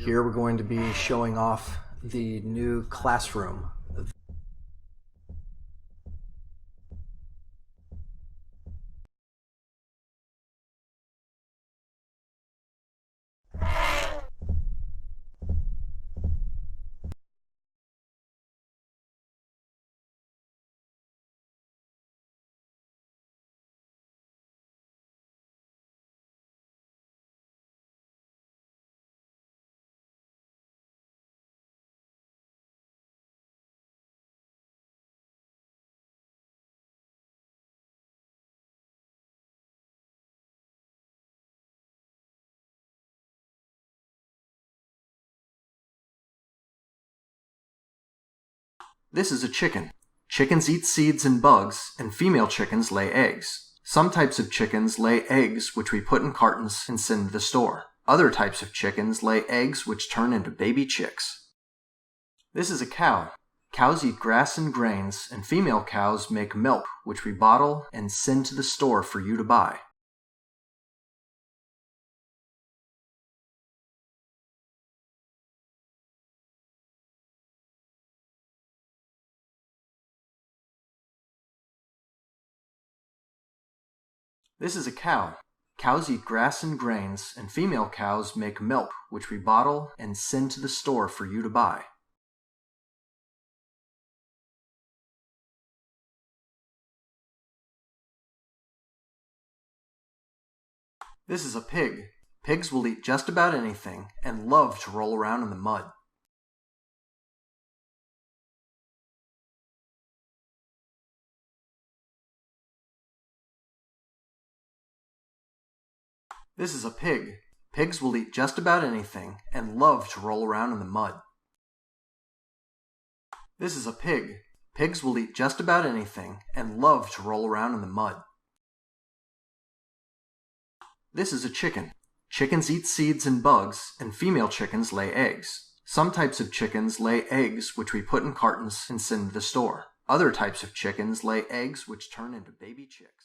Here we're going to be showing off the new classroom. This is a chicken. Chickens eat seeds and bugs, and female chickens lay eggs. Some types of chickens lay eggs which we put in cartons and send to the store. Other types of chickens lay eggs which turn into baby chicks. This is a cow. Cows eat grass and grains, and female cows make milk which we bottle and send to the store for you to buy. This is a cow. Cows eat grass and grains, and female cows make milk which we bottle and send to the store for you to buy. This is a pig. Pigs will eat just about anything and love to roll around in the mud. This is a pig. Pigs will eat just about anything and love to roll around in the mud. This is a pig. Pigs will eat just about anything and love to roll around in the mud. This is a chicken. Chickens eat seeds and bugs, and female chickens lay eggs. Some types of chickens lay eggs which we put in cartons and send to the store. Other types of chickens lay eggs which turn into baby chicks.